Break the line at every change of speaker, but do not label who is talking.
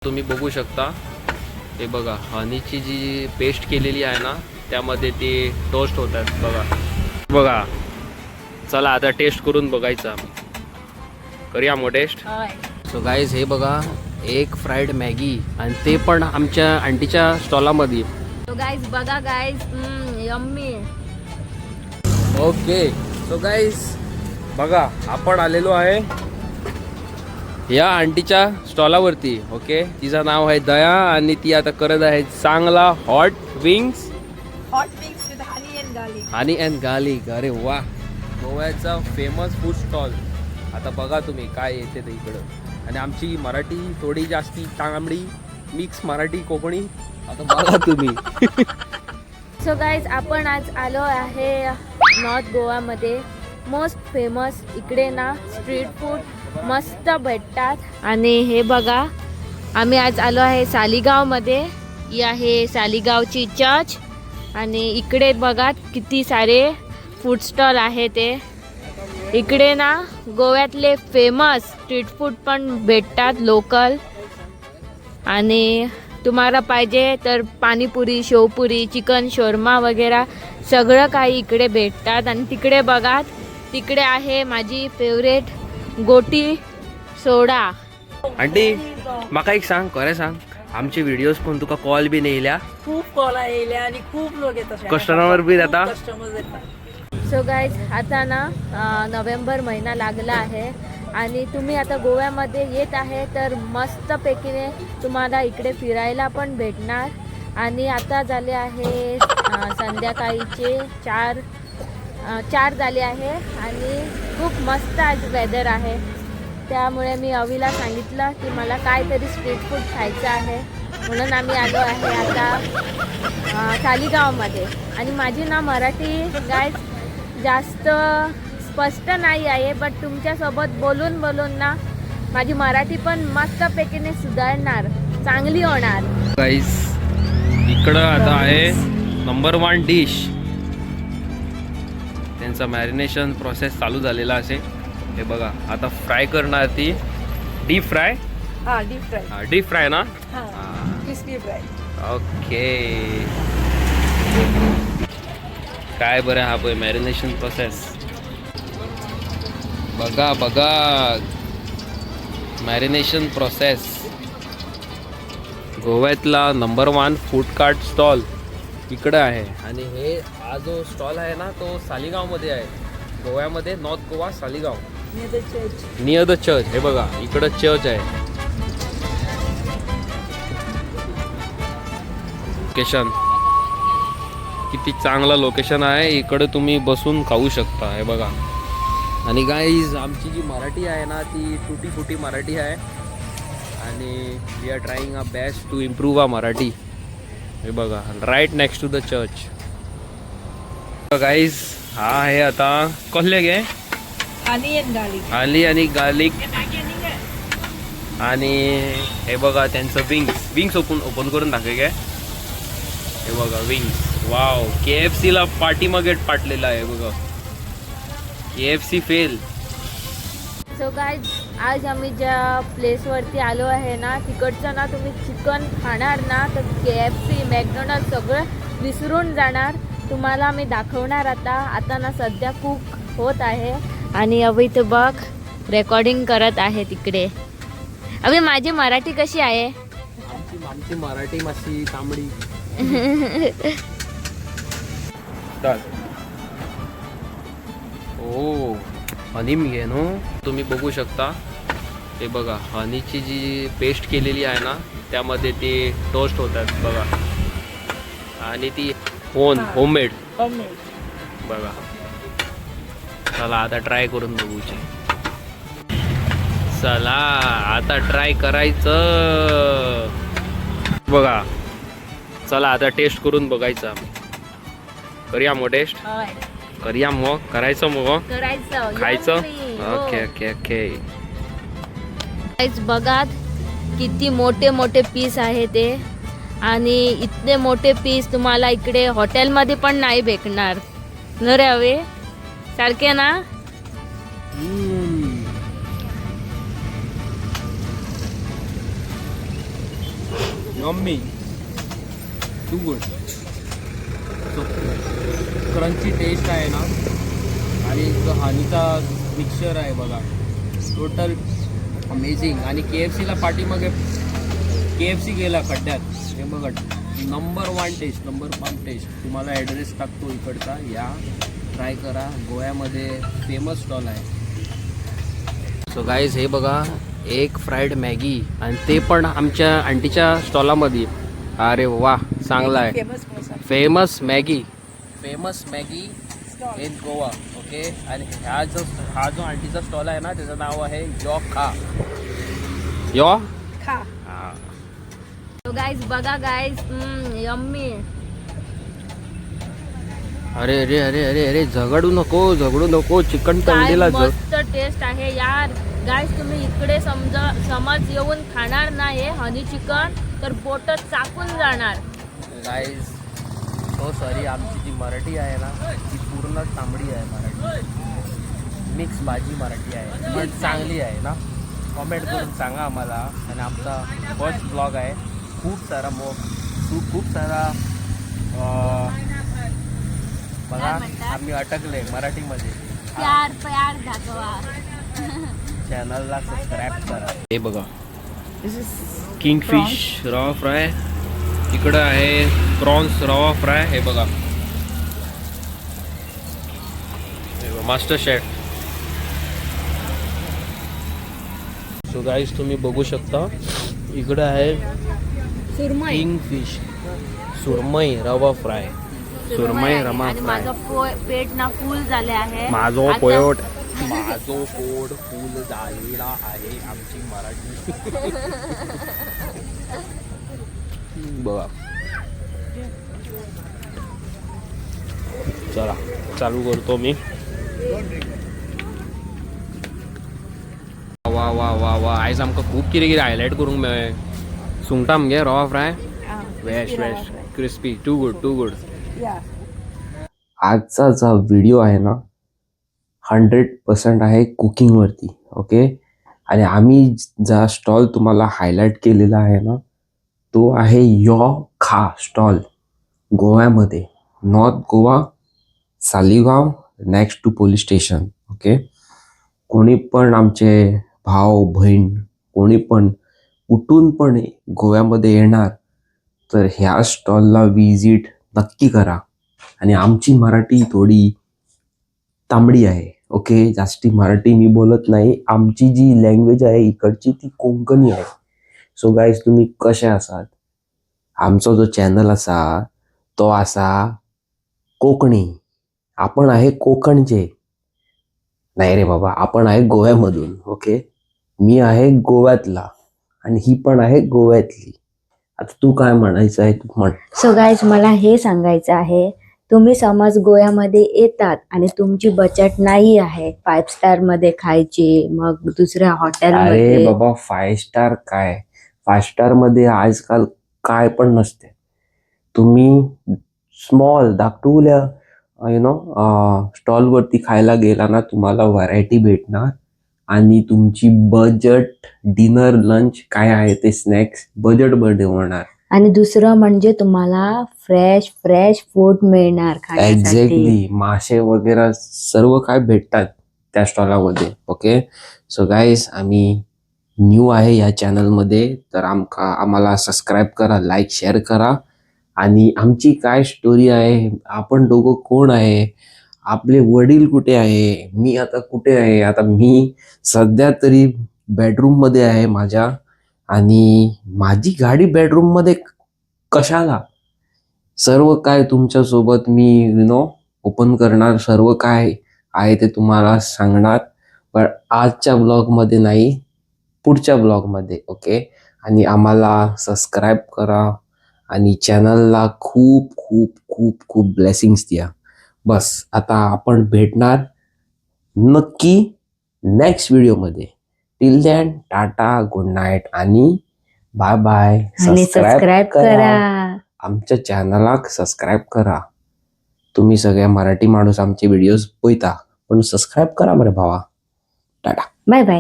तुम्ही बघू शकता हे बघा, हनीची जी पेस्ट केलेली आहे ना त्यामध्ये ते टोस्ट होतात बघा बघा. चला आता टेस्ट करून बघायचं, करूया मग टेस्ट. सो गाईज हे बघा, एक फ्राईड मॅगी आणि ते पण आमच्या आंटीच्या स्टॉलामध्ये.
सो गाईज बघा guys, yummy.
Okay so guys बघा, आपण आलेलो आहे या आंटीच्या स्टॉलावरती. ओके, तिचं नाव आहे दया आणि ती आता करत आहे चांगला hot wings
with
honey and garlic. अरे वा, गोव्याचा फेमस फूड स्टॉल. आता बघा तुम्ही काय येते ते इकडं. आणि आमची मराठी थोडी जास्ती तांबडी मिक्स मराठी कोकणी. आता बघा तुम्ही.
सो गाईज आपण आज आलो आहे नॉर्थ गोवामध्ये. मोस्ट फेमस इकडे ना स्ट्रीट फूड मस्त भेटतात. आणि हे बघा, आम्ही आज आलो आहे सालीगावमध्ये. ही आहे सालीगावची चर्च. आणि इकडे बघा किती सारे फूड स्टॉल आहे ते. इकडे ना गोव्यातले फेमस स्ट्रीट फूड पण भेटतात लोकल. आणि तुम्हाला पाहिजे तर पाणीपुरी, शेवपुरी, चिकन शोरमा वगैरे सगळं काही इकडे भेटतात. आणि तिकडे बघा, तिकडे आहे माझी फेवरेट गोटी सोडा.
आंटी माका एक सांग, खरें सांग, आमचे व्हिडिओज पण तुका कॉल बी नाही येल्या?
खूप कॉल येयले आणि खूप लोक येतात,
कस्टमर बी येतात.
कस्टमर्स येतात.
सो गाईज आता ना नोव्हेंबर महिना लागला आहे आणि तुम्ही आता गोव्यामध्ये येत आहे तर मस्तपैकीने तुम्हाला इकडे फिरायला पण भेटणार. आणि आता झाले आहे संध्याकाळीचे 4 झाले आहे आणि खूप मस्त आज वेदर आहे. त्यामुळे मी अवीला सांगितलं की मला काहीतरी स्ट्रीट फूड खायचं आहे, म्हणून आम्ही आलो आहे आता सालीगावमध्ये. आणि माझी ना मराठी गाईज जास्त स्पष्ट नाही आहे, बट तुमच्यासोबत बोलून बोलून ना माझी मराठी पण मस्तपैकीने सुधारणार, चांगली होणार.
गाईस इकडं आता आहे नंबर 1 डिश. त्यांचा मॅरिनेशन प्रोसेस चालू झालेला असे. हे बघा, आता फ्राय करणार ती. Deep fry.
हा, डीप फ्राय.
डीप फ्राय ना.
Crispy fry.
ओके, काय बरं हा पण मॅरिनेशन प्रोसेस बघा बघा. मॅरिनेशन प्रोसेस गोव्यातला नंबर 1 फूड कार्ट स्टॉल इकडं आहे. आणि हे हा जो स्टॉल आहे ना तो सालीगावमध्ये आहे, गोव्यामध्ये, north Goa, Saligao, near the church. हे बघा इकडं चर्च आहे. लोकेशन किती चांगलं लोकेशन आहे, इकडे तुम्ही बसून खाऊ शकता. हे बघा. आणि गाईज आमची जी मराठी आहे ना ती तुटी फुटी मराठी आहे आणि we are trying a best to improve a Marathi. हे बघा, right next to the church. Guys हा आहे आता कसले गे आली आणि गार्लिक. आणि हे बघा त्यांचं विंग्स ओपन करून दाखवे काय. हे बघा विंग्स. वाव, KFC ला पाठीमागे पाटलेला आहे बघा. KFC fail.
सो गाईज आज आम्ही ज्या प्लेसवरती आलो आहे ना तिकडचं ना तुम्ही चिकन खाणार ना तर KFC, मॅकडोनल्ड सगळं विसरून जाणार. तुम्हाला मी दाखवणार आता ना सध्या कुक होत आहे आणि अभि तर बघ रेकॉर्डिंग करत आहे तिकडे. अभि माझी मराठी कशी आहे?
आमची मराठी माशी तांबडी. ओ हनी मी घे नो. तुम्ही बघू शकता हे बघा, हनीची जी पेस्ट केलेली आहे ना त्यामध्ये ते टोस्ट होतात बघा. आणि ती होममेड बघा. चला आता ट्राय करून बघूचे. चला आता ट्राय करायचं बघा. चला आता टेस्ट करून बघायचं. करूया मग टेस्ट. करूया मग, करायचं मग खायचं. Okay okay okay.
बघा किती मोठे मोठे पीस आहे ते. आणि इतने मोठे पीस तुम्हाला इकडे हॉटेलमध्ये पण नाही भेटणार न रे हवे सारखे ना.
Yummy too good. So crunchy taste आहे ना आणि जो हनीचा मिक्सचर आहे बघा टोटल अमेझिंग. आणि KFCला पाठीमागे KFC गेला खड्ड्यात हे बघा नंबर 1 टेस्ट तुम्हाला ॲड्रेस टाकतो इकडचा या ट्राय करा. गोव्यामध्ये फेमस स्टॉल आहे. सो गाईज हे बघा एक फ्राईड मॅगी आणि ते पण आमच्या आंटीच्या स्टॉलामध्ये. अरे वा चांगला आहे.
Famous
Maggi in Goa. Okay. आणि हा जो आंटीचा स्टॉल आहे ना त्याचं नाव आहे यो खा.
खा.
हा.
तो गाईज बघा गाईज यम्मी.
अरे अरे अरे अरे अरे झगडू नको चिकन
काय
तंडीला
मस्त टेस्ट आहे यार. गाईज तुम्ही इकडे समज येऊन खाणार नाही हनी चिकन तर बोट चाकून जाणार.
गाईज सो सॉरी आमची जी मराठी आहे ना ती पूर्ण तांबडी आहे. मराठी मिक्स भाजी मराठी आहे पण चांगली आहे ना. कॉमेंट करून सांगा आम्हाला. आणि आमचा फर्स्ट ब्लॉग आहे. खूप सारा बघा आम्ही अटकले मराठीमध्ये.
प्यार दाखवा.
चॅनलला सबस्क्राईब करा. हे बघा किंगफिश रवा फ्राय. इकडं आहे प्रॉन्स रवा फ्राय. हे बघा मास्टर शेफ. सो गाईज तुम्ही बघू शकता इकडं आहे
सुरमई
किंगफिश सुरमई रवा फ्राय. सुरमई
आहे.
रमा
आणि
फ्राय.
माझं पेट ना फुल झाले आहे.
माझो
आता-
पोट फुल झालेला आहे. आमची मराठी बघा. चला चालू करतो मी. वा वा वा वा आयज आमकां खूप कितें कितें हायलायट करूंक मेळ्ळें. सुंगटां मगे रवा फ्राय वेश क्रिस्पी टू गुड. आजचा जो व्हिडिओ आहे ना 100% आहे कुकिंगवरती. ओके. आणि आम्ही जा स्टॉल तुम्हाला हायलाइट केलेला आहे ना तो आहे यो खा स्टॉल गोव्यामध्ये. North Goa Saligao next to police station. Okay. कोणी पण आमचे भाऊ बहीण कोणी पण कुठून पण गोव्यामध्ये येणार तर ह्या स्टॉलला विजिट नक्की करा. आणि आमची मराठी थोडी तांबडी आहे. ओके. जास्ती मराठी मी बोलत नाही. आमची जी लँग्वेज आहे इकडची ती कोंकणी आहे. सो गाईज तुम्ही कसे आसात. आमचा जो चॅनल असा तो असा कोकणी. आपण आहे कोकणचे नाही रे बाबा. आपण आहे गोव्यामधून. ओके. मी आहे गोव्यातला आणि ही पण आहे गोव्यातली. आता तू काय म्हणायचं आहे तू म्हण.
सो गाईज मला हे सांगायचं आहे तुम्ही समज गोव्यामध्ये येतात आणि तुमची बचत नाही आहे 5 स्टार मध्ये खायची मग दुसऱ्या हॉटेल
अरे
मध्ये.
बाबा 5 स्टार काय 5 स्टार मध्ये आजकाल काय पण नसते. तुम्ही स्मॉल धाकटुल्या स्टॉल वरती खायला गेला ना तुम्हाला व्हरायटी भेटणार. आणि तुमची बजेट डिनर लंच काय आहे ते स्नॅक्स बजेट मध्ये होणार.
आणि दुसरं म्हणजे तुम्हाला फ्रेश फूड मिळणार खाण्यासाठी.
एक्झॅक्टली. मासे वगैरे सर्व काय भेटतात त्या स्टॉलामध्ये. ओके. सो गाईज आम्ही न्यू आहे या चॅनलमध्ये तर आम्हाला सबस्क्राईब करा लाईक शेअर करा. आणि आमची काय स्टोरी आहे आपण दोघं कोण आहे आपले वडील कुठे आहे मी आता कुठे आहे. आता मी सध्या तरी बेडरूम मध्ये आहे माझ्या. आणि माझी गाडी बेडरूम मध्ये कशाला सर्व काय तुमच्या सोबत मी ओपन करणार. सर्व काय आहे ते तुम्हाला सांगणार. पण आजच्या ब्लॉग मध्ये नाही पुढच्या ब्लॉग मध्ये. ओके. आणि आम्हाला सबस्क्राईब करा आणि चॅनलला खूप खूप खूप खूप ब्लेसिंग्स द्या. बस आता आपण भेटणार नक्की नेक्स्ट व्हिडिओमध्ये. Till then tata good night आणि बाय बाय.
आणि सबस्क्राईब करा.
आमच्या चॅनलला सबस्क्राईब करा. तुम्ही सगळ्या मराठी माणूस आमचे व्हिडिओज पळता पण सबस्क्राईब करा मरे भावा. Tata
bye bye.